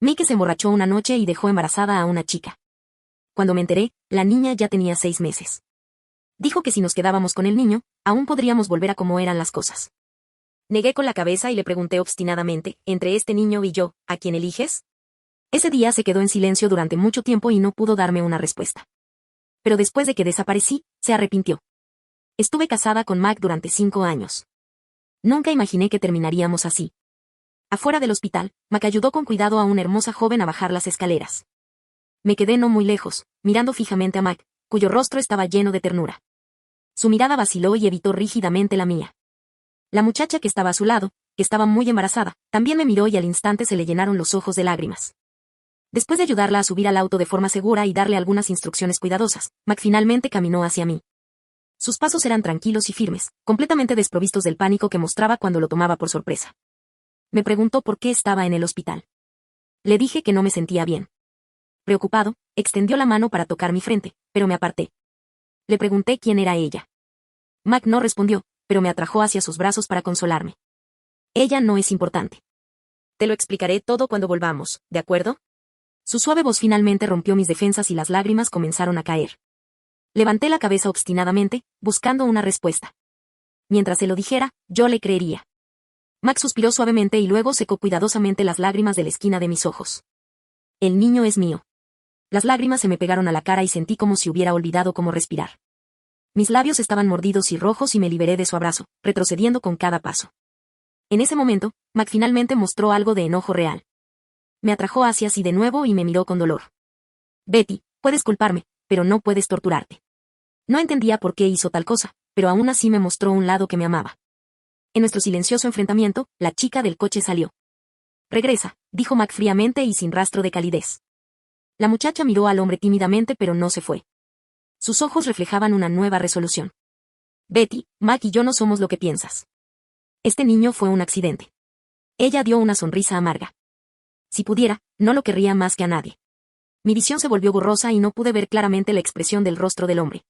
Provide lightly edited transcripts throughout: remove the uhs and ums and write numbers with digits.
Mike se emborrachó una noche y dejó embarazada a una chica. Cuando me enteré, la niña ya tenía 6 meses. Dijo que si nos quedábamos con el niño, aún podríamos volver a como eran las cosas. Negué con la cabeza y le pregunté obstinadamente, entre este niño y yo, ¿a quién eliges? Ese día se quedó en silencio durante mucho tiempo y no pudo darme una respuesta. Pero después de que desaparecí, se arrepintió. Estuve casada con Mac durante 5 años. Nunca imaginé que terminaríamos así. Afuera del hospital, Mac ayudó con cuidado a una hermosa joven a bajar las escaleras. Me quedé no muy lejos, mirando fijamente a Mac, cuyo rostro estaba lleno de ternura. Su mirada vaciló y evitó rígidamente la mía. La muchacha que estaba a su lado, que estaba muy embarazada, también me miró y al instante se le llenaron los ojos de lágrimas. Después de ayudarla a subir al auto de forma segura y darle algunas instrucciones cuidadosas, Mac finalmente caminó hacia mí. Sus pasos eran tranquilos y firmes, completamente desprovistos del pánico que mostraba cuando lo tomaba por sorpresa. Me preguntó por qué estaba en el hospital. Le dije que no me sentía bien. Preocupado, extendió la mano para tocar mi frente, pero me aparté. Le pregunté quién era ella. Mac no respondió, pero me atrajo hacia sus brazos para consolarme. Ella no es importante. Te lo explicaré todo cuando volvamos, ¿de acuerdo? Su suave voz finalmente rompió mis defensas y las lágrimas comenzaron a caer. Levanté la cabeza obstinadamente, buscando una respuesta. Mientras se lo dijera, yo le creería. Mac suspiró suavemente y luego secó cuidadosamente las lágrimas de la esquina de mis ojos. El niño es mío. Las lágrimas se me pegaron a la cara y sentí como si hubiera olvidado cómo respirar. Mis labios estaban mordidos y rojos y me liberé de su abrazo, retrocediendo con cada paso. En ese momento, Mac finalmente mostró algo de enojo real. Me atrajo hacia sí de nuevo y me miró con dolor. Betty, puedes culparme, pero no puedes torturarte. No entendía por qué hizo tal cosa, pero aún así me mostró un lado que me amaba. En nuestro silencioso enfrentamiento, la chica del coche salió. Regresa, dijo Mac fríamente y sin rastro de calidez. La muchacha miró al hombre tímidamente pero no se fue. Sus ojos reflejaban una nueva resolución. Betty, Mac y yo no somos lo que piensas. Este niño fue un accidente. Ella dio una sonrisa amarga. Si pudiera, no lo querría más que a nadie. Mi visión se volvió borrosa y no pude ver claramente la expresión del rostro del hombre.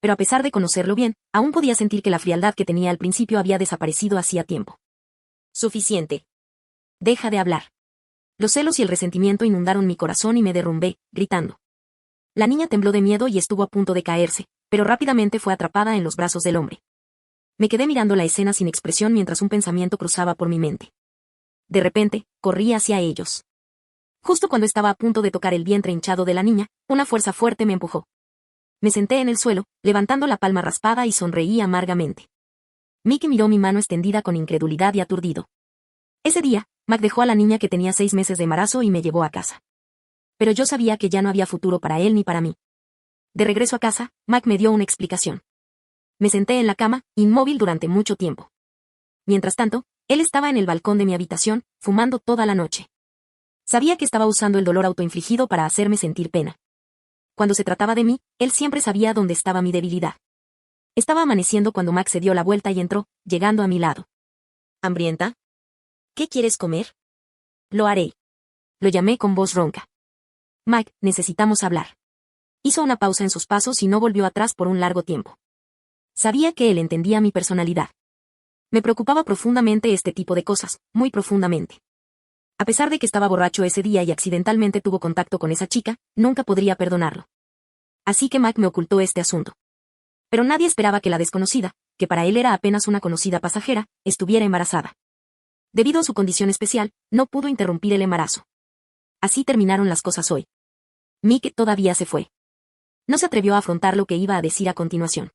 Pero a pesar de conocerlo bien, aún podía sentir que la frialdad que tenía al principio había desaparecido hacía tiempo. Suficiente. Deja de hablar. Los celos y el resentimiento inundaron mi corazón y me derrumbé, gritando. La niña tembló de miedo y estuvo a punto de caerse, pero rápidamente fue atrapada en los brazos del hombre. Me quedé mirando la escena sin expresión mientras un pensamiento cruzaba por mi mente. De repente, corrí hacia ellos. Justo cuando estaba a punto de tocar el vientre hinchado de la niña, una fuerza fuerte me empujó. Me senté en el suelo, levantando la palma raspada y sonreí amargamente. Mickey miró mi mano extendida con incredulidad y aturdido. Ese día, Mac dejó a la niña que tenía 6 meses de embarazo y me llevó a casa. Pero yo sabía que ya no había futuro para él ni para mí. De regreso a casa, Mac me dio una explicación. Me senté en la cama, inmóvil durante mucho tiempo. Mientras tanto, él estaba en el balcón de mi habitación, fumando toda la noche. Sabía que estaba usando el dolor autoinfligido para hacerme sentir pena. Cuando se trataba de mí, él siempre sabía dónde estaba mi debilidad. Estaba amaneciendo cuando Mac se dio la vuelta y entró, llegando a mi lado. ¿Hambrienta? ¿Qué quieres comer? Lo haré. Lo llamé con voz ronca. Mac, necesitamos hablar. Hizo una pausa en sus pasos y no volvió atrás por un largo tiempo. Sabía que él entendía mi personalidad. Me preocupaba profundamente este tipo de cosas, muy profundamente. A pesar de que estaba borracho ese día y accidentalmente tuvo contacto con esa chica, nunca podría perdonarlo. Así que Mac me ocultó este asunto. Pero nadie esperaba que la desconocida, que para él era apenas una conocida pasajera, estuviera embarazada. Debido a su condición especial, no pudo interrumpir el embarazo. Así terminaron las cosas hoy. Mick todavía se fue. No se atrevió a afrontar lo que iba a decir a continuación.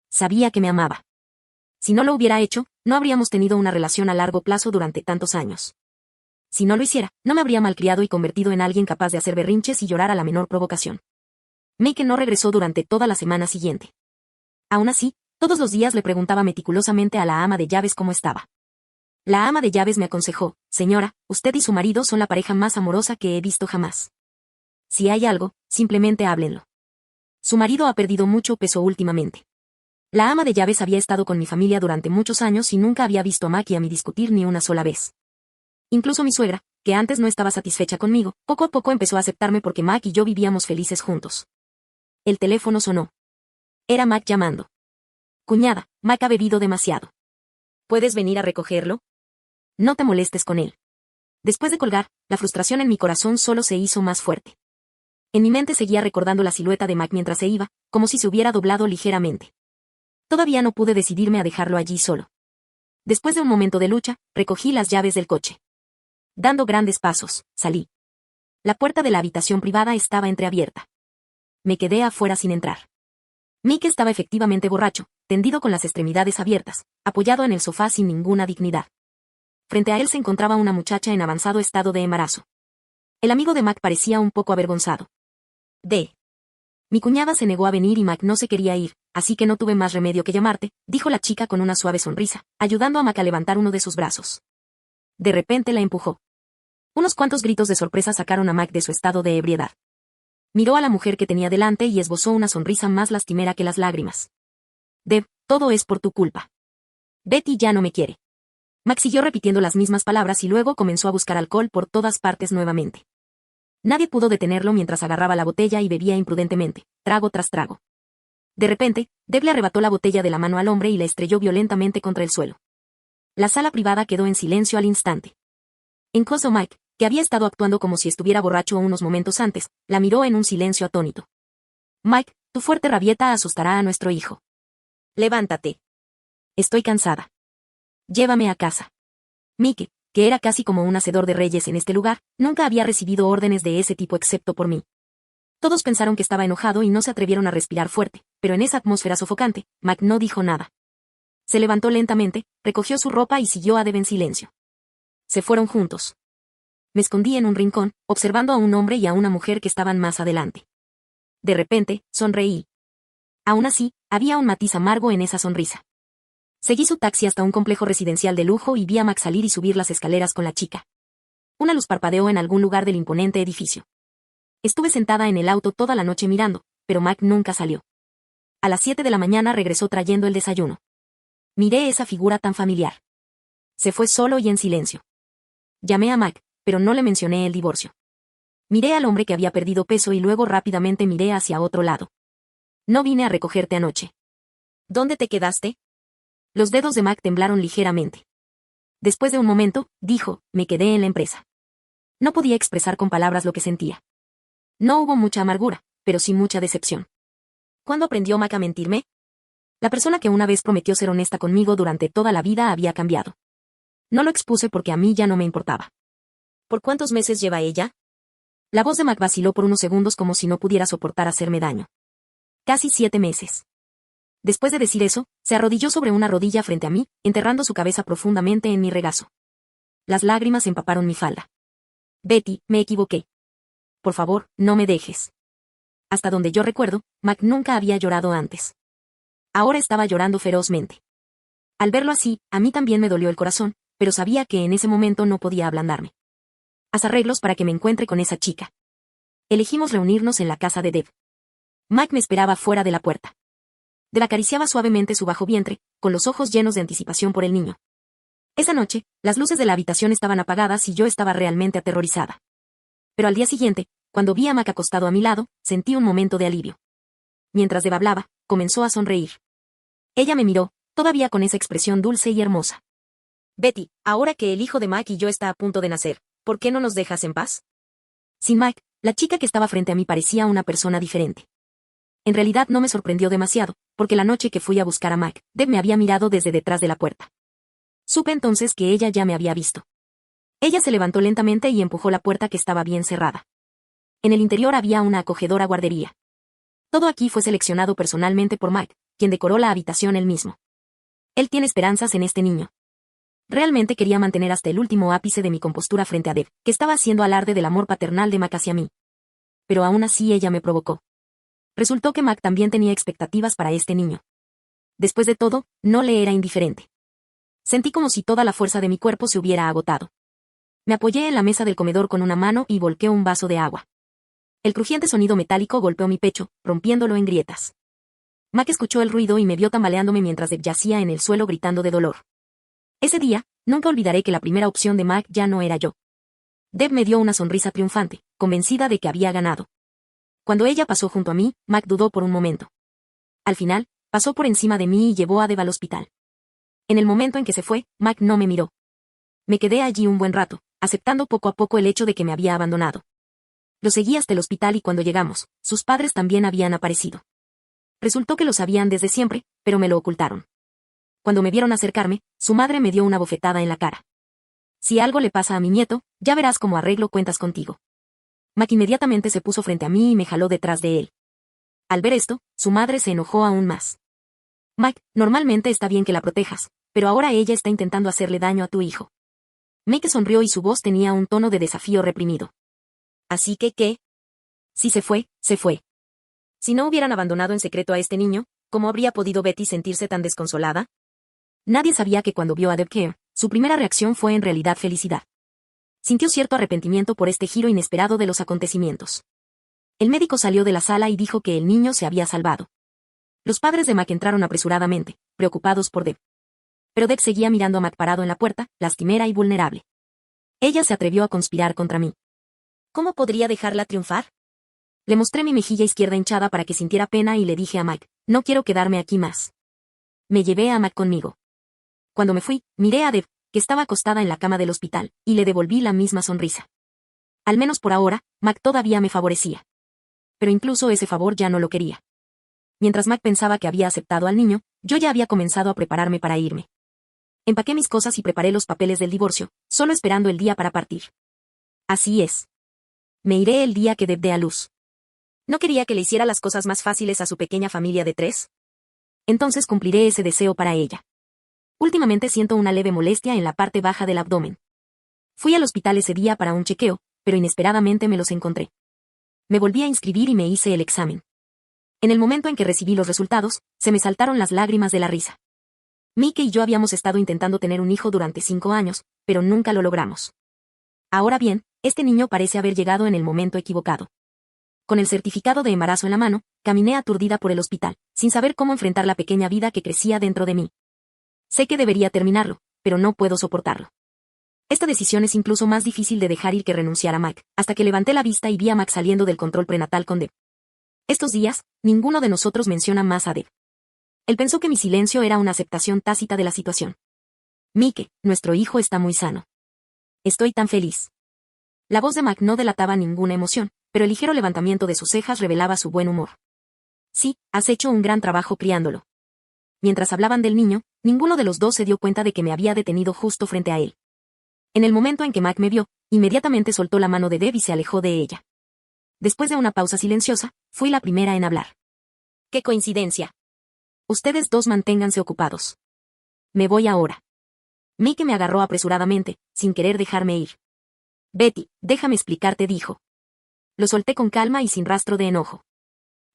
Sabía que me amaba. Si no lo hubiera hecho, no habríamos tenido una relación a largo plazo durante tantos años. Si no lo hiciera, no me habría malcriado y convertido en alguien capaz de hacer berrinches y llorar a la menor provocación. Mick no regresó durante toda la semana siguiente. Aún así, todos los días le preguntaba meticulosamente a la ama de llaves cómo estaba. La ama de llaves me aconsejó, señora, usted y su marido son la pareja más amorosa que he visto jamás. Si hay algo, simplemente háblenlo. Su marido ha perdido mucho peso últimamente. La ama de llaves había estado con mi familia durante muchos años y nunca había visto a Mac y a mí discutir ni una sola vez. Incluso mi suegra, que antes no estaba satisfecha conmigo, poco a poco empezó a aceptarme porque Mac y yo vivíamos felices juntos. El teléfono sonó. Era Mac llamando. Cuñada, Mac ha bebido demasiado. ¿Puedes venir a recogerlo? No te molestes con él. Después de colgar, la frustración en mi corazón solo se hizo más fuerte. En mi mente seguía recordando la silueta de Mac mientras se iba, como si se hubiera doblado ligeramente. Todavía no pude decidirme a dejarlo allí solo. Después de un momento de lucha, recogí las llaves del coche. Dando grandes pasos, salí. La puerta de la habitación privada estaba entreabierta. Me quedé afuera sin entrar. Mick estaba efectivamente borracho, tendido con las extremidades abiertas, apoyado en el sofá sin ninguna dignidad. Frente a él se encontraba una muchacha en avanzado estado de embarazo. El amigo de Mac parecía un poco avergonzado. Mi cuñada se negó a venir y Mac no se quería ir, así que no tuve más remedio que llamarte, dijo la chica con una suave sonrisa, ayudando a Mac a levantar uno de sus brazos. De repente la empujó. Unos cuantos gritos de sorpresa sacaron a Mac de su estado de ebriedad. Miró a la mujer que tenía delante y esbozó una sonrisa más lastimera que las lágrimas. Deb, todo es por tu culpa. Betty ya no me quiere. Mac siguió repitiendo las mismas palabras y luego comenzó a buscar alcohol por todas partes nuevamente. Nadie pudo detenerlo mientras agarraba la botella y bebía imprudentemente, trago tras trago. De repente, Deb le arrebató la botella de la mano al hombre y la estrelló violentamente contra el suelo. La sala privada quedó en silencio al instante. Incluso Mike, que había estado actuando como si estuviera borracho unos momentos antes, la miró en un silencio atónito. Mike, tu fuerte rabieta asustará a nuestro hijo. Levántate. Estoy cansada. Llévame a casa. Mike, que era casi como un hacedor de reyes en este lugar, nunca había recibido órdenes de ese tipo excepto por mí. Todos pensaron que estaba enojado y no se atrevieron a respirar fuerte, pero en esa atmósfera sofocante, Mac no dijo nada. Se levantó lentamente, recogió su ropa y siguió a Deb en silencio. Se fueron juntos. Me escondí en un rincón, observando a un hombre y a una mujer que estaban más adelante. De repente, sonreí. Aún así, había un matiz amargo en esa sonrisa. Seguí su taxi hasta un complejo residencial de lujo y vi a Mac salir y subir las escaleras con la chica. Una luz parpadeó en algún lugar del imponente edificio. Estuve sentada en el auto toda la noche mirando, pero Mac nunca salió. A las 7 de la mañana regresó trayendo el desayuno. Miré esa figura tan familiar. Se fue solo y en silencio. Llamé a Mac, pero no le mencioné el divorcio. Miré al hombre que había perdido peso y luego rápidamente miré hacia otro lado. No vine a recogerte anoche. ¿Dónde te quedaste? Los dedos de Mac temblaron ligeramente. Después de un momento, dijo, me quedé en la empresa. No podía expresar con palabras lo que sentía. No hubo mucha amargura, pero sí mucha decepción. ¿Cuándo aprendió Mac a mentirme? La persona que una vez prometió ser honesta conmigo durante toda la vida había cambiado. No lo expuse porque a mí ya no me importaba. ¿Por cuántos meses lleva ella? La voz de Mac vaciló por unos segundos como si no pudiera soportar hacerme daño. Casi 7 meses. Después de decir eso, se arrodilló sobre una rodilla frente a mí, enterrando su cabeza profundamente en mi regazo. Las lágrimas empaparon mi falda. Betty, me equivoqué. Por favor, no me dejes. Hasta donde yo recuerdo, Mac nunca había llorado antes. Ahora estaba llorando ferozmente. Al verlo así, a mí también me dolió el corazón, pero sabía que en ese momento no podía ablandarme. Haz arreglos para que me encuentre con esa chica. Elegimos reunirnos en la casa de Deb. Mac me esperaba fuera de la puerta. Deb acariciaba suavemente su bajo vientre, con los ojos llenos de anticipación por el niño. Esa noche, las luces de la habitación estaban apagadas y yo estaba realmente aterrorizada. Pero al día siguiente, cuando vi a Mac acostado a mi lado, sentí un momento de alivio. Mientras Deb hablaba, comenzó a sonreír. Ella me miró, todavía con esa expresión dulce y hermosa. Betty, ahora que el hijo de Mac y yo está a punto de nacer, ¿por qué no nos dejas en paz? Sin Mac, la chica que estaba frente a mí parecía una persona diferente. En realidad no me sorprendió demasiado, porque la noche que fui a buscar a Mac, Deb me había mirado desde detrás de la puerta. Supe entonces que ella ya me había visto. Ella se levantó lentamente y empujó la puerta que estaba bien cerrada. En el interior había una acogedora guardería. Todo aquí fue seleccionado personalmente por Mac, quien decoró la habitación él mismo. Él tiene esperanzas en este niño. Realmente quería mantener hasta el último ápice de mi compostura frente a Deb, que estaba haciendo alarde del amor paternal de Mac hacia mí. Pero aún así ella me provocó. Resultó que Mac también tenía expectativas para este niño. Después de todo, no le era indiferente. Sentí como si toda la fuerza de mi cuerpo se hubiera agotado. Me apoyé en la mesa del comedor con una mano y volqué un vaso de agua. El crujiente sonido metálico golpeó mi pecho, rompiéndolo en grietas. Mac escuchó el ruido y me vio tambaleándome mientras Deb yacía en el suelo gritando de dolor. Ese día, nunca olvidaré que la primera opción de Mac ya no era yo. Deb me dio una sonrisa triunfante, convencida de que había ganado. Cuando ella pasó junto a mí, Mac dudó por un momento. Al final, pasó por encima de mí y llevó a Deb al hospital. En el momento en que se fue, Mac no me miró. Me quedé allí un buen rato, aceptando poco a poco el hecho de que me había abandonado. Lo seguí hasta el hospital y cuando llegamos, sus padres también habían aparecido. Resultó que lo sabían desde siempre, pero me lo ocultaron. Cuando me vieron acercarme, su madre me dio una bofetada en la cara. Si algo le pasa a mi nieto, ya verás cómo arreglo cuentas contigo. Mac inmediatamente se puso frente a mí y me jaló detrás de él. Al ver esto, su madre se enojó aún más. Mac, normalmente está bien que la protejas, pero ahora ella está intentando hacerle daño a tu hijo. Mike sonrió y su voz tenía un tono de desafío reprimido. ¿Así que qué? Si se fue, se fue. Si no hubieran abandonado en secreto a este niño, ¿cómo habría podido Betty sentirse tan desconsolada? Nadie sabía que cuando vio a Deb Care, su primera reacción fue en realidad felicidad. Sintió cierto arrepentimiento por este giro inesperado de los acontecimientos. El médico salió de la sala y dijo que el niño se había salvado. Los padres de Mac entraron apresuradamente, preocupados por Deb. Pero Deb seguía mirando a Mac parado en la puerta, lastimera y vulnerable. Ella se atrevió a conspirar contra mí. ¿Cómo podría dejarla triunfar? Le mostré mi mejilla izquierda hinchada para que sintiera pena y le dije a Mac, no quiero quedarme aquí más. Me llevé a Mac conmigo. Cuando me fui, miré a Deb, que estaba acostada en la cama del hospital, y le devolví la misma sonrisa. Al menos por ahora, Mac todavía me favorecía. Pero incluso ese favor ya no lo quería. Mientras Mac pensaba que había aceptado al niño, yo ya había comenzado a prepararme para irme. Empaqué mis cosas y preparé los papeles del divorcio, solo esperando el día para partir. Así es. Me iré el día que Deb dé a luz. ¿No quería que le hiciera las cosas más fáciles a su pequeña familia de 3? Entonces cumpliré ese deseo para ella. Últimamente siento una leve molestia en la parte baja del abdomen. Fui al hospital ese día para un chequeo, pero inesperadamente me los encontré. Me volví a inscribir y me hice el examen. En el momento en que recibí los resultados, se me saltaron las lágrimas de la risa. Mike y yo habíamos estado intentando tener un hijo durante 5 años, pero nunca lo logramos. Ahora bien, este niño parece haber llegado en el momento equivocado. Con el certificado de embarazo en la mano, caminé aturdida por el hospital, sin saber cómo enfrentar la pequeña vida que crecía dentro de mí. Sé que debería terminarlo, pero no puedo soportarlo. Esta decisión es incluso más difícil de dejar ir que renunciar a Mac, hasta que levanté la vista y vi a Mac saliendo del control prenatal con Deb. Estos días, ninguno de nosotros menciona más a Deb. Él pensó que mi silencio era una aceptación tácita de la situación. Mike, nuestro hijo está muy sano. Estoy tan feliz. La voz de Mac no delataba ninguna emoción, pero el ligero levantamiento de sus cejas revelaba su buen humor. Sí, has hecho un gran trabajo criándolo. Mientras hablaban del niño, ninguno de los dos se dio cuenta de que me había detenido justo frente a él. En el momento en que Mac me vio, inmediatamente soltó la mano de Deb y se alejó de ella. Después de una pausa silenciosa, fui la primera en hablar. ¡Qué coincidencia! Ustedes dos manténganse ocupados. Me voy ahora. Mike me agarró apresuradamente, sin querer dejarme ir. Betty, déjame explicarte, dijo. Lo solté con calma y sin rastro de enojo.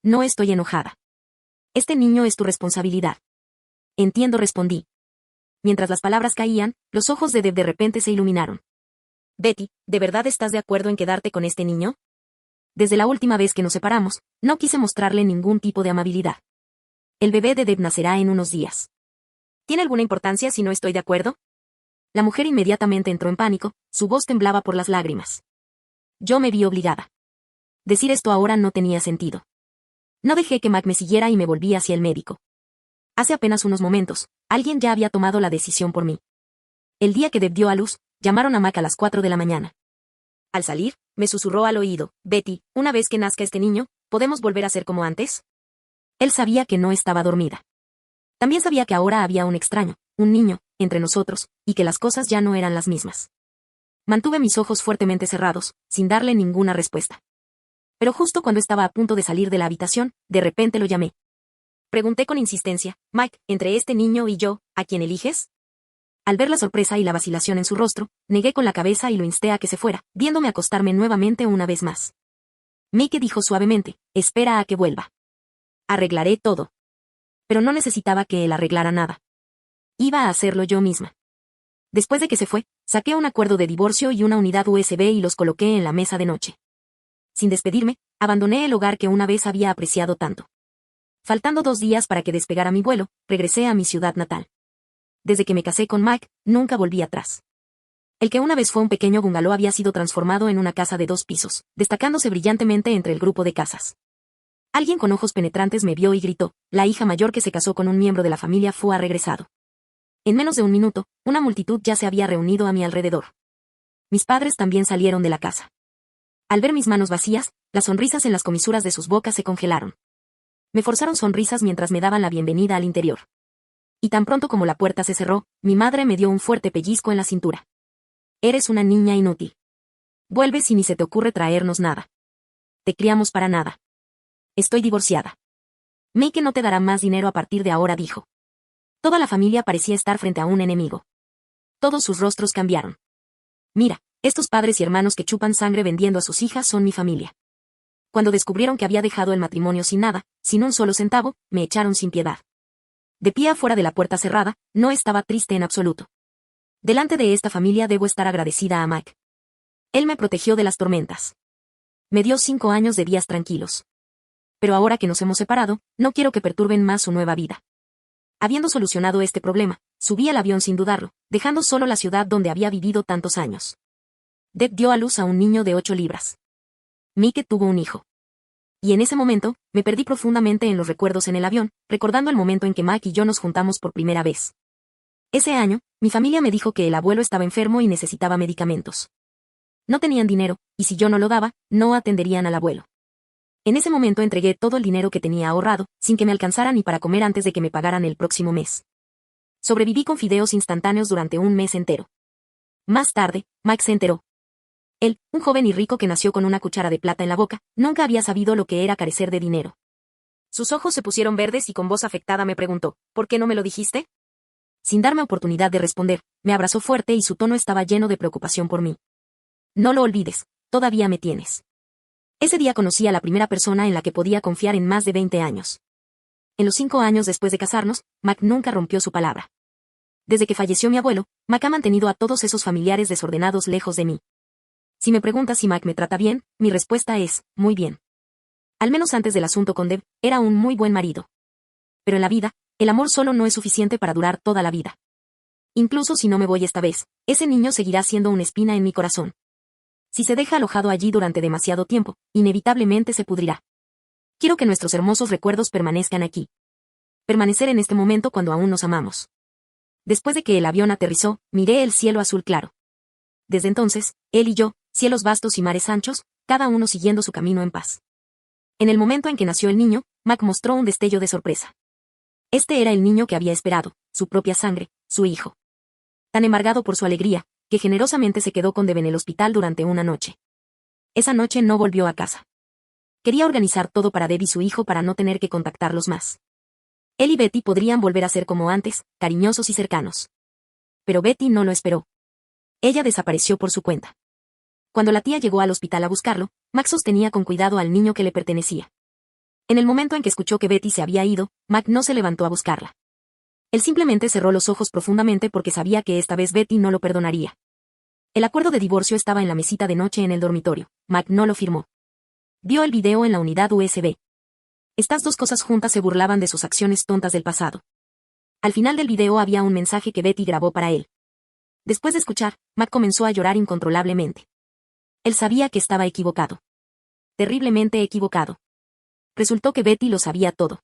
No estoy enojada. Este niño es tu responsabilidad. Entiendo, respondí. Mientras las palabras caían, los ojos de Deb de repente se iluminaron. Betty, ¿de verdad estás de acuerdo en quedarte con este niño? Desde la última vez que nos separamos, no quise mostrarle ningún tipo de amabilidad. El bebé de Deb nacerá en unos días. ¿Tiene alguna importancia si no estoy de acuerdo? La mujer inmediatamente entró en pánico, su voz temblaba por las lágrimas. Yo me vi obligada. Decir esto ahora no tenía sentido. No dejé que Mac me siguiera y me volví hacia el médico. Hace apenas unos momentos, alguien ya había tomado la decisión por mí. El día que Deb dio a luz, llamaron a Mac a las 4 de la mañana. Al salir, me susurró al oído, Betty, una vez que nazca este niño, ¿podemos volver a ser como antes? Él sabía que no estaba dormida. También sabía que ahora había un extraño, un niño, entre nosotros, y que las cosas ya no eran las mismas. Mantuve mis ojos fuertemente cerrados, sin darle ninguna respuesta. Pero justo cuando estaba a punto de salir de la habitación, de repente lo llamé. Pregunté con insistencia, Mike, entre este niño y yo, ¿a quién eliges? Al ver la sorpresa y la vacilación en su rostro, negué con la cabeza y lo insté a que se fuera, viéndome acostarme nuevamente una vez más. Mike dijo suavemente, espera a que vuelva. Arreglaré todo. Pero no necesitaba que él arreglara nada. Iba a hacerlo yo misma. Después de que se fue, saqué un acuerdo de divorcio y una unidad USB y los coloqué en la mesa de noche. Sin despedirme, abandoné el hogar que una vez había apreciado tanto. Faltando 2 días para que despegara mi vuelo, regresé a mi ciudad natal. Desde que me casé con Mike, nunca volví atrás. El que una vez fue un pequeño bungalow había sido transformado en una casa de 2 pisos, destacándose brillantemente entre el grupo de casas. Alguien con ojos penetrantes me vio y gritó, la hija mayor que se casó con un miembro de la familia ha regresado. En menos de un minuto, una multitud ya se había reunido a mi alrededor. Mis padres también salieron de la casa. Al ver mis manos vacías, las sonrisas en las comisuras de sus bocas se congelaron. Me forzaron sonrisas mientras me daban la bienvenida al interior. Y tan pronto como la puerta se cerró, mi madre me dio un fuerte pellizco en la cintura. Eres una niña inútil. Vuelve si ni se te ocurre traernos nada. Te criamos para nada. Estoy divorciada. Meike no te dará más dinero a partir de ahora, dijo. Toda la familia parecía estar frente a un enemigo. Todos sus rostros cambiaron. Mira, estos padres y hermanos que chupan sangre vendiendo a sus hijas son mi familia. Cuando descubrieron que había dejado el matrimonio sin nada, sin un solo centavo, me echaron sin piedad. De pie afuera de la puerta cerrada, no estaba triste en absoluto. Delante de esta familia debo estar agradecida a Mac. Él me protegió de las tormentas. Me dio 5 años de días tranquilos. Pero ahora que nos hemos separado, no quiero que perturben más su nueva vida. Habiendo solucionado este problema, subí al avión sin dudarlo, dejando solo la ciudad donde había vivido tantos años. Deb dio a luz a un niño de 8 libras. Mike tuvo un hijo. Y en ese momento, me perdí profundamente en los recuerdos en el avión, recordando el momento en que Mac y yo nos juntamos por primera vez. Ese año, mi familia me dijo que el abuelo estaba enfermo y necesitaba medicamentos. No tenían dinero, y si yo no lo daba, no atenderían al abuelo. En ese momento entregué todo el dinero que tenía ahorrado, sin que me alcanzara ni para comer antes de que me pagaran el próximo mes. Sobreviví con fideos instantáneos durante un mes entero. Más tarde, Mike se enteró. Él, un joven y rico que nació con una cuchara de plata en la boca, nunca había sabido lo que era carecer de dinero. Sus ojos se pusieron verdes y con voz afectada me preguntó, ¿por qué no me lo dijiste? Sin darme oportunidad de responder, me abrazó fuerte y su tono estaba lleno de preocupación por mí. No lo olvides, todavía me tienes. Ese día conocí a la primera persona en la que podía confiar en más de 20 años. En los 5 años después de casarnos, Mac nunca rompió su palabra. Desde que falleció mi abuelo, Mac ha mantenido a todos esos familiares desordenados lejos de mí. Si me preguntas si Mac me trata bien, mi respuesta es, muy bien. Al menos antes del asunto con Deb, era un muy buen marido. Pero en la vida, el amor solo no es suficiente para durar toda la vida. Incluso si no me voy esta vez, ese niño seguirá siendo una espina en mi corazón. Si se deja alojado allí durante demasiado tiempo, inevitablemente se pudrirá. Quiero que nuestros hermosos recuerdos permanezcan aquí. Permanecer en este momento cuando aún nos amamos. Después de que el avión aterrizó, miré el cielo azul claro. Desde entonces, él y yo, cielos vastos y mares anchos, cada uno siguiendo su camino en paz. En el momento en que nació el niño, Mac mostró un destello de sorpresa. Este era el niño que había esperado, su propia sangre, su hijo. Tan embargado por su alegría, que generosamente se quedó con Deb en el hospital durante una noche. Esa noche no volvió a casa. Quería organizar todo para Deb y su hijo para no tener que contactarlos más. Él y Betty podrían volver a ser como antes, cariñosos y cercanos. Pero Betty no lo esperó. Ella desapareció por su cuenta. Cuando la tía llegó al hospital a buscarlo, Mac sostenía con cuidado al niño que le pertenecía. En el momento en que escuchó que Betty se había ido, Mac no se levantó a buscarla. Él simplemente cerró los ojos profundamente porque sabía que esta vez Betty no lo perdonaría. El acuerdo de divorcio estaba en la mesita de noche en el dormitorio. Mac no lo firmó. Vio el video en la unidad USB. Estas dos cosas juntas se burlaban de sus acciones tontas del pasado. Al final del video había un mensaje que Betty grabó para él. Después de escuchar, Mac comenzó a llorar incontrolablemente. Él sabía que estaba equivocado. Terriblemente equivocado. Resultó que Betty lo sabía todo.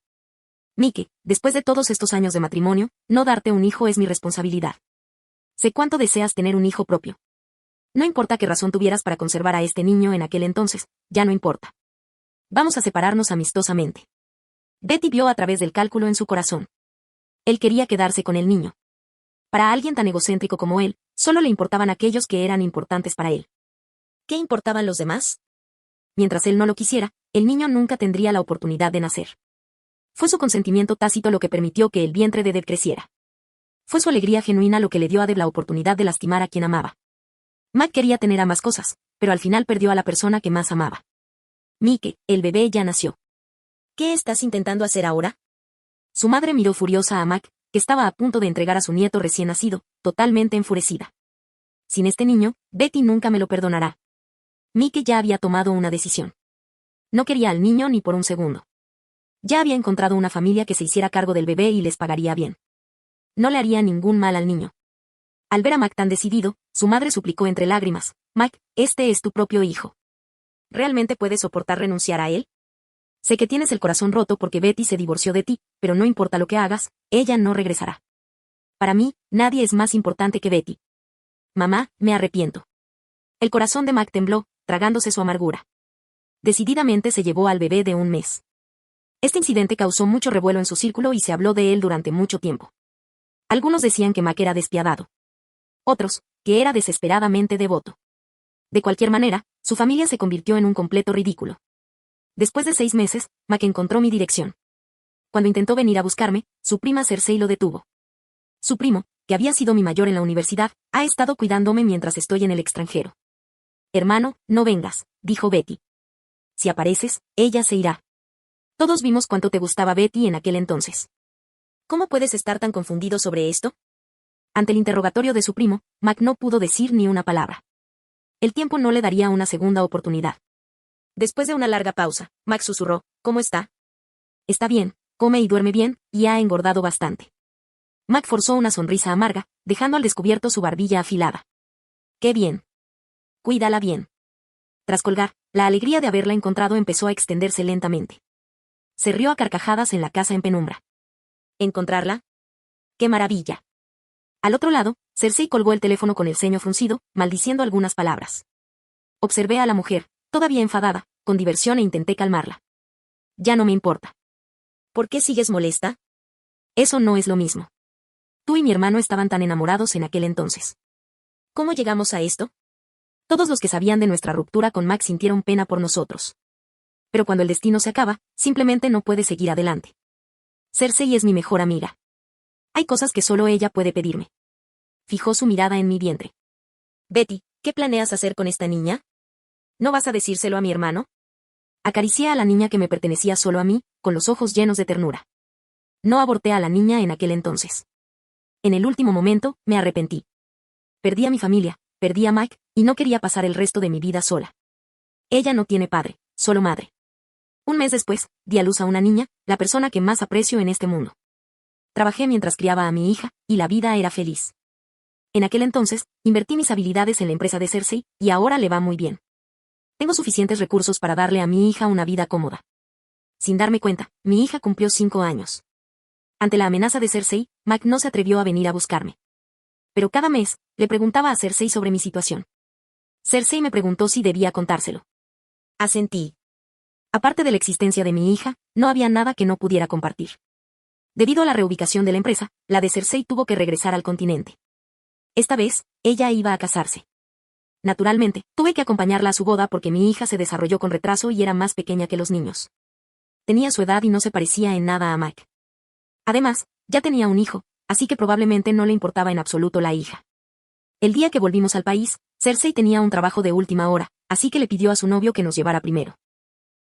Mike, después de todos estos años de matrimonio, no darte un hijo es mi responsabilidad. Sé cuánto deseas tener un hijo propio. No importa qué razón tuvieras para conservar a este niño en aquel entonces, ya no importa. Vamos a separarnos amistosamente. Betty vio a través del cálculo en su corazón. Él quería quedarse con el niño. Para alguien tan egocéntrico como él, solo le importaban aquellos que eran importantes para él. ¿Qué importaban los demás? Mientras él no lo quisiera, el niño nunca tendría la oportunidad de nacer. Fue su consentimiento tácito lo que permitió que el vientre de Deb creciera. Fue su alegría genuina lo que le dio a Deb la oportunidad de lastimar a quien amaba. Mac quería tener ambas cosas, pero al final perdió a la persona que más amaba. Mike, el bebé ya nació. ¿Qué estás intentando hacer ahora? Su madre miró furiosa a Mac, que estaba a punto de entregar a su nieto recién nacido, totalmente enfurecida. Sin este niño, Betty nunca me lo perdonará. Mike ya había tomado una decisión. No quería al niño ni por un segundo. Ya había encontrado una familia que se hiciera cargo del bebé y les pagaría bien. No le haría ningún mal al niño. Al ver a Mac tan decidido, su madre suplicó entre lágrimas, Mac, este es tu propio hijo. ¿Realmente puedes soportar renunciar a él? Sé que tienes el corazón roto porque Betty se divorció de ti, pero no importa lo que hagas, ella no regresará. Para mí, nadie es más importante que Betty. Mamá, me arrepiento. El corazón de Mac tembló, tragándose su amargura. Decididamente se llevó al bebé de un mes. Este incidente causó mucho revuelo en su círculo y se habló de él durante mucho tiempo. Algunos decían que Mac era despiadado. Otros, que era desesperadamente devoto. De cualquier manera, su familia se convirtió en un completo ridículo. Después de 6 meses, Mac encontró mi dirección. Cuando intentó venir a buscarme, su prima Cersei lo detuvo. Su primo, que había sido mi mayor en la universidad, ha estado cuidándome mientras estoy en el extranjero. Hermano, no vengas, dijo Betty. Si apareces, ella se irá. Todos vimos cuánto te gustaba Betty en aquel entonces. ¿Cómo puedes estar tan confundido sobre esto? Ante el interrogatorio de su primo, Mac no pudo decir ni una palabra. El tiempo no le daría una segunda oportunidad. Después de una larga pausa, Mac susurró, ¿cómo está? Está bien, come y duerme bien, y ha engordado bastante. Mac forzó una sonrisa amarga, dejando al descubierto su barbilla afilada. ¡Qué bien! Cuídala bien. Tras colgar, la alegría de haberla encontrado empezó a extenderse lentamente. Se rió a carcajadas en la casa en penumbra. ¿Encontrarla? ¡Qué maravilla! Al otro lado, Cersei colgó el teléfono con el ceño fruncido, maldiciendo algunas palabras. Observé a la mujer, todavía enfadada, con diversión e intenté calmarla. Ya no me importa. ¿Por qué sigues molesta? Eso no es lo mismo. Tú y mi hermano estaban tan enamorados en aquel entonces. ¿Cómo llegamos a esto? Todos los que sabían de nuestra ruptura con Max sintieron pena por nosotros. Pero cuando el destino se acaba, simplemente no puede seguir adelante. Cersei es mi mejor amiga. Hay cosas que solo ella puede pedirme. Fijó su mirada en mi vientre. Betty, ¿qué planeas hacer con esta niña? ¿No vas a decírselo a mi hermano? Acaricié a la niña que me pertenecía solo a mí, con los ojos llenos de ternura. No aborté a la niña en aquel entonces. En el último momento, me arrepentí. Perdí a mi familia, perdí a Mike, y no quería pasar el resto de mi vida sola. Ella no tiene padre, solo madre. Un mes después, di a luz a una niña, la persona que más aprecio en este mundo. Trabajé mientras criaba a mi hija, y la vida era feliz. En aquel entonces, invertí mis habilidades en la empresa de Cersei, y ahora le va muy bien. Tengo suficientes recursos para darle a mi hija una vida cómoda. Sin darme cuenta, mi hija cumplió 5 años. Ante la amenaza de Cersei, Mac no se atrevió a venir a buscarme. Pero cada mes, le preguntaba a Cersei sobre mi situación. Cersei me preguntó si debía contárselo. Asentí. Aparte de la existencia de mi hija, no había nada que no pudiera compartir. Debido a la reubicación de la empresa, la de Cersei tuvo que regresar al continente. Esta vez, ella iba a casarse. Naturalmente, tuve que acompañarla a su boda porque mi hija se desarrolló con retraso y era más pequeña que los niños. Tenía su edad y no se parecía en nada a Mac. Además, ya tenía un hijo, así que probablemente no le importaba en absoluto la hija. El día que volvimos al país, Cersei tenía un trabajo de última hora, así que le pidió a su novio que nos llevara primero.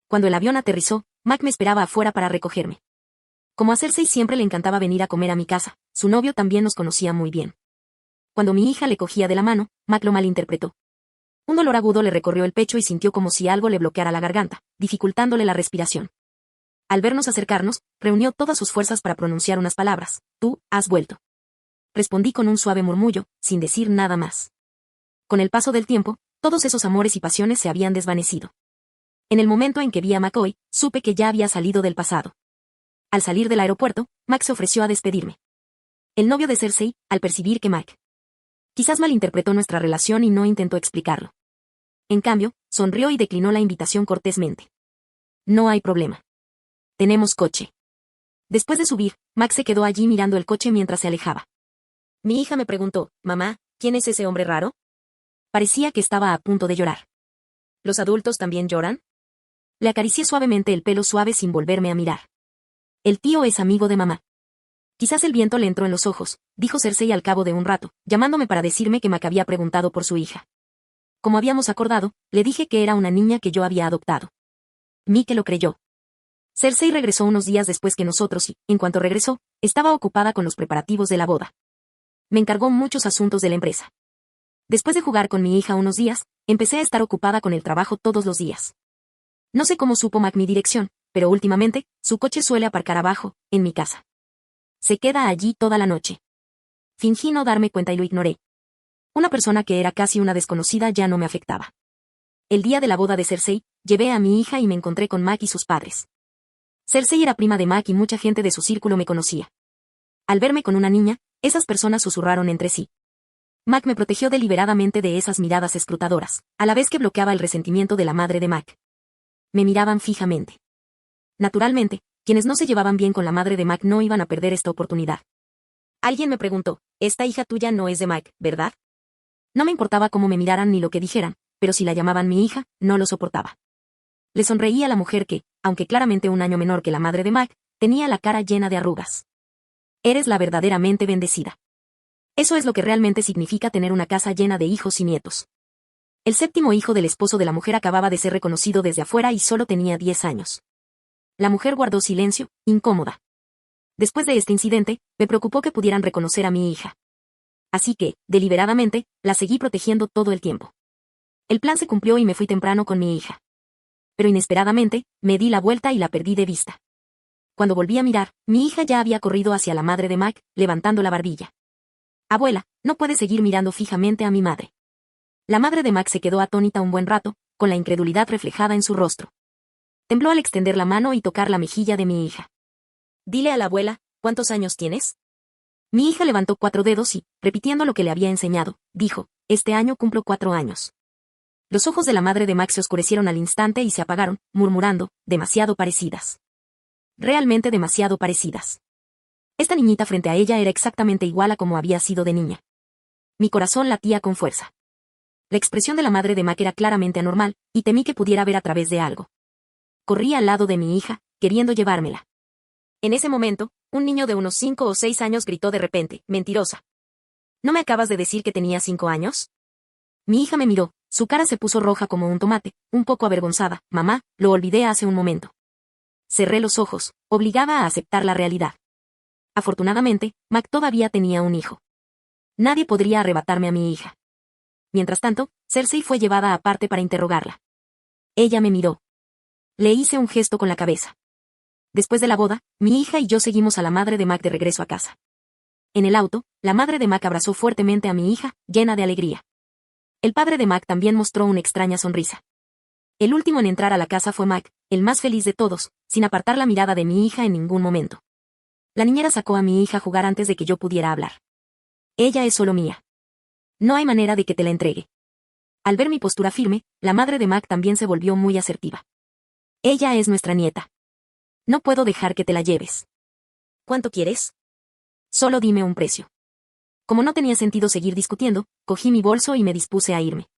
Cuando el avión aterrizó, Mac me esperaba afuera para recogerme. Como a Cersei siempre le encantaba venir a comer a mi casa, su novio también nos conocía muy bien. Cuando mi hija le cogía de la mano, Mac lo malinterpretó. Un dolor agudo le recorrió el pecho y sintió como si algo le bloqueara la garganta, dificultándole la respiración. Al vernos acercarnos, reunió todas sus fuerzas para pronunciar unas palabras. Tú, has vuelto. Respondí con un suave murmullo, sin decir nada más. Con el paso del tiempo, todos esos amores y pasiones se habían desvanecido. En el momento en que vi a McCoy, supe que ya había salido del pasado. Al salir del aeropuerto, Mac se ofreció a despedirme. El novio de Cersei, al percibir que Mac quizás malinterpretó nuestra relación y no intentó explicarlo. En cambio, sonrió y declinó la invitación cortésmente. No hay problema. Tenemos coche. Después de subir, Max se quedó allí mirando el coche mientras se alejaba. Mi hija me preguntó, mamá, ¿quién es ese hombre raro? Parecía que estaba a punto de llorar. ¿Los adultos también lloran? Le acaricié suavemente el pelo suave sin volverme a mirar. El tío es amigo de mamá. Quizás el viento le entró en los ojos, dijo Cersei al cabo de un rato, llamándome para decirme que Mac había preguntado por su hija. Como habíamos acordado, le dije que era una niña que yo había adoptado. Mike lo creyó. Cersei regresó unos días después que nosotros y, en cuanto regresó, estaba ocupada con los preparativos de la boda. Me encargó muchos asuntos de la empresa. Después de jugar con mi hija unos días, empecé a estar ocupada con el trabajo todos los días. No sé cómo supo Mac mi dirección, pero últimamente, su coche suele aparcar abajo, en mi casa. Se queda allí toda la noche. Fingí no darme cuenta y lo ignoré. Una persona que era casi una desconocida ya no me afectaba. El día de la boda de Cersei, llevé a mi hija y me encontré con Mac y sus padres. Cersei era prima de Mac y mucha gente de su círculo me conocía. Al verme con una niña, Esas personas susurraron entre sí. Mac me protegió deliberadamente de esas miradas escrutadoras, a la vez que bloqueaba el resentimiento de la madre de Mac. Me miraban fijamente. Naturalmente, quienes no se llevaban bien con la madre de Mac no iban a perder esta oportunidad. Alguien me preguntó, esta hija tuya no es de Mac, ¿verdad? No me importaba cómo me miraran ni lo que dijeran, pero si la llamaban mi hija, no lo soportaba. Le sonreí a la mujer que, aunque claramente un año menor que la madre de Mac, tenía la cara llena de arrugas. Eres la verdaderamente bendecida. Eso es lo que realmente significa tener una casa llena de hijos y nietos. El séptimo hijo del esposo de la mujer acababa de ser reconocido desde afuera y solo tenía 10 años. La mujer guardó silencio, incómoda. Después de este incidente, me preocupó que pudieran reconocer a mi hija. Así que, deliberadamente, la seguí protegiendo todo el tiempo. El plan se cumplió y me fui temprano con mi hija. Pero inesperadamente, me di la vuelta y la perdí de vista. Cuando volví a mirar, mi hija ya había corrido hacia la madre de Mac, levantando la barbilla. Abuela, no puedes seguir mirando fijamente a mi madre. La madre de Mac se quedó atónita un buen rato, con la incredulidad reflejada en su rostro. Tembló al extender la mano y tocar la mejilla de mi hija. Dile a la abuela, ¿cuántos años tienes? Mi hija levantó 4 dedos y, repitiendo lo que le había enseñado, dijo, este año cumplo 4 años. Los ojos de la madre de Mac se oscurecieron al instante y se apagaron, murmurando, demasiado parecidas. Realmente demasiado parecidas. Esta niñita frente a ella era exactamente igual a como había sido de niña. Mi corazón latía con fuerza. La expresión de la madre de Mac era claramente anormal, y temí que pudiera ver a través de algo. Corrí al lado de mi hija, queriendo llevármela. En ese momento, un niño de unos 5 o 6 años gritó de repente, mentirosa. ¿No me acabas de decir que tenía 5 años? Mi hija me miró, su cara se puso roja como un tomate, un poco avergonzada. Mamá, lo olvidé hace un momento. Cerré los ojos, obligada a aceptar la realidad. Afortunadamente, Mac todavía tenía un hijo. Nadie podría arrebatarme a mi hija. Mientras tanto, Cersei fue llevada aparte para interrogarla. Ella me miró. Le hice un gesto con la cabeza. Después de la boda, mi hija y yo seguimos a la madre de Mac de regreso a casa. En el auto, la madre de Mac abrazó fuertemente a mi hija, llena de alegría. El padre de Mac también mostró una extraña sonrisa. El último en entrar a la casa fue Mac, el más feliz de todos, sin apartar la mirada de mi hija en ningún momento. La niñera sacó a mi hija a jugar antes de que yo pudiera hablar. Ella es solo mía. No hay manera de que te la entregue. Al ver mi postura firme, la madre de Mac también se volvió muy asertiva. Ella es nuestra nieta. No puedo dejar que te la lleves. ¿Cuánto quieres? Solo dime un precio. Como no tenía sentido seguir discutiendo, cogí mi bolso y me dispuse a irme.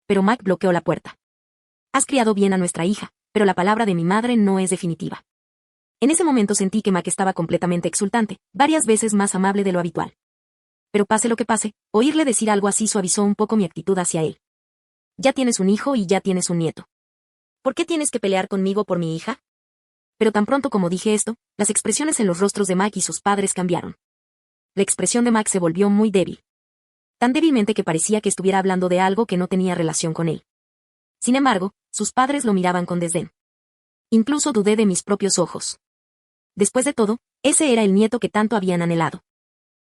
Pero Mac bloqueó la puerta. Has criado bien a nuestra hija, pero la palabra de mi madre no es definitiva. En ese momento sentí que Mac estaba completamente exultante, varias veces más amable de lo habitual. Pero pase lo que pase, oírle decir algo así suavizó un poco mi actitud hacia él. Ya tienes un hijo y ya tienes un nieto. ¿Por qué tienes que pelear conmigo por mi hija? Pero tan pronto como dije esto, las expresiones en los rostros de Mac y sus padres cambiaron. La expresión de Mac se volvió muy débil. Tan débilmente que parecía que estuviera hablando de algo que no tenía relación con él. Sin embargo, sus padres lo miraban con desdén. Incluso dudé de mis propios ojos. Después de todo, ese era el nieto que tanto habían anhelado.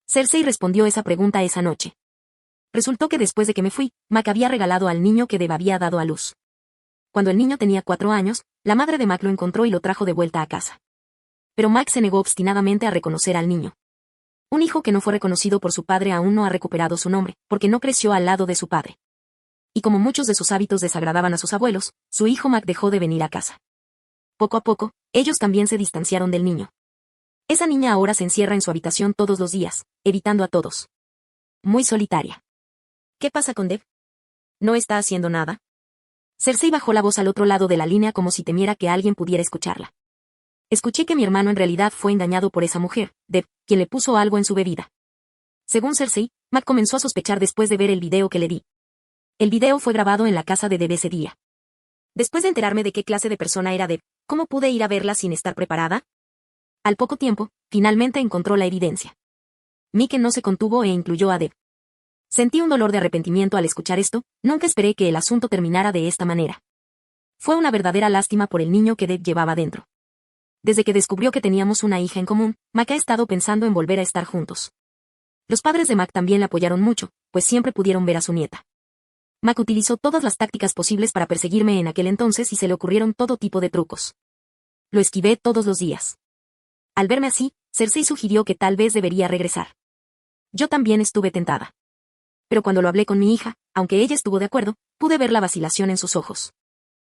Cersei respondió esa pregunta esa noche. Resultó que después de que me fui, Mac había regalado al niño que Deb había dado a luz. Cuando el niño tenía 4 años, la madre de Mac lo encontró y lo trajo de vuelta a casa. Pero Mac se negó obstinadamente a reconocer al niño. Un hijo que no fue reconocido por su padre aún no ha recuperado su nombre, porque no creció al lado de su padre. Y como muchos de sus hábitos desagradaban a sus abuelos, su hijo Mac dejó de venir a casa. Poco a poco, ellos también se distanciaron del niño. Esa niña ahora se encierra en su habitación todos los días, evitando a todos. Muy solitaria. ¿Qué pasa con Deb? ¿No está haciendo nada? Cersei bajó la voz al otro lado de la línea como si temiera que alguien pudiera escucharla. Escuché que mi hermano en realidad fue engañado por esa mujer, Deb, quien le puso algo en su bebida. Según Cersei, Mac comenzó a sospechar después de ver el video que le di. El video fue grabado en la casa de Deb ese día. Después de enterarme de qué clase de persona era Deb, ¿cómo pude ir a verla sin estar preparada? Al poco tiempo, finalmente encontró la evidencia. Mike no se contuvo e incluyó a Deb. Sentí un dolor de arrepentimiento al escuchar esto, nunca esperé que el asunto terminara de esta manera. Fue una verdadera lástima por el niño que Deb llevaba dentro. Desde que descubrió que teníamos una hija en común, Mac ha estado pensando en volver a estar juntos. Los padres de Mac también la apoyaron mucho, pues siempre pudieron ver a su nieta. Mac utilizó todas las tácticas posibles para perseguirme en aquel entonces y se le ocurrieron todo tipo de trucos. Lo esquivé todos los días. Al verme así, Cersei sugirió que tal vez debería regresar. Yo también estuve tentada. Pero cuando lo hablé con mi hija, aunque ella estuvo de acuerdo, pude ver la vacilación en sus ojos.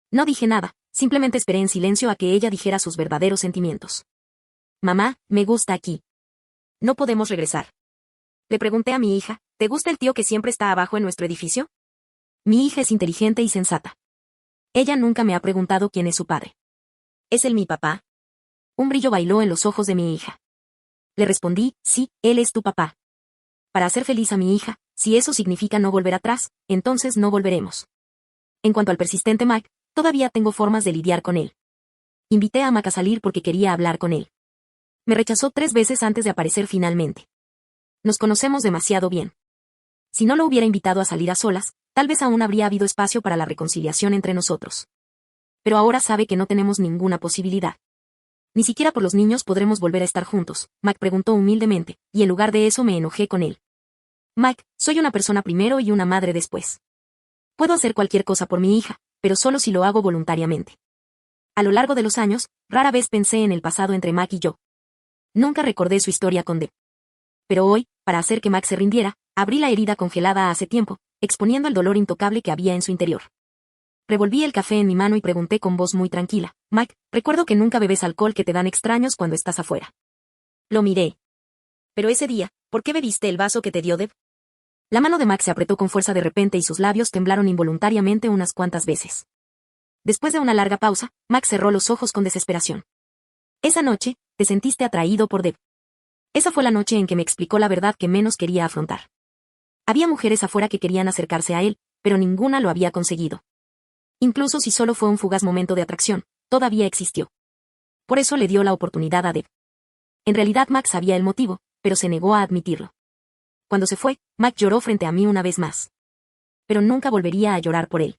No dije nada, simplemente esperé en silencio a que ella dijera sus verdaderos sentimientos. Mamá, me gusta aquí. No podemos regresar. Le pregunté a mi hija, ¿te gusta el tío que siempre está abajo en nuestro edificio? Mi hija es inteligente y sensata. Ella nunca me ha preguntado quién es su padre. ¿Es él mi papá? Un brillo bailó en los ojos de mi hija. Le respondí, sí, él es tu papá. Para hacer feliz a mi hija, si eso significa no volver atrás, entonces no volveremos. En cuanto al persistente Mac, todavía tengo formas de lidiar con él. Invité a Mac a salir porque quería hablar con él. Me rechazó 3 veces antes de aparecer finalmente. Nos conocemos demasiado bien. Si no lo hubiera invitado a salir a solas, tal vez aún habría habido espacio para la reconciliación entre nosotros. Pero ahora sabe que no tenemos ninguna posibilidad. Ni siquiera por los niños podremos volver a estar juntos, Mac preguntó humildemente, y en lugar de eso me enojé con él. Mac, soy una persona primero y una madre después. Puedo hacer cualquier cosa por mi hija, pero solo si lo hago voluntariamente. A lo largo de los años, rara vez pensé en el pasado entre Mac y yo. Nunca recordé su historia con Deb. Pero hoy, para hacer que Mac se rindiera, abrí la herida congelada hace tiempo, exponiendo el dolor intocable que había en su interior. Revolví el café en mi mano y pregunté con voz muy tranquila, Mac, recuerdo que nunca bebes alcohol que te dan extraños cuando estás afuera. Lo miré. Pero ese día, ¿por qué bebiste el vaso que te dio Deb? La mano de Mac se apretó con fuerza de repente y sus labios temblaron involuntariamente unas cuantas veces. Después de una larga pausa, Mac cerró los ojos con desesperación. Esa noche, te sentiste atraído por Deb. Esa fue la noche en que me explicó la verdad que menos quería afrontar. Había mujeres afuera que querían acercarse a él, pero ninguna lo había conseguido. Incluso si solo fue un fugaz momento de atracción, todavía existió. Por eso le dio la oportunidad a Deb. En realidad Mac sabía el motivo, pero se negó a admitirlo. Cuando se fue, Mac lloró frente a mí una vez más. Pero nunca volvería a llorar por él.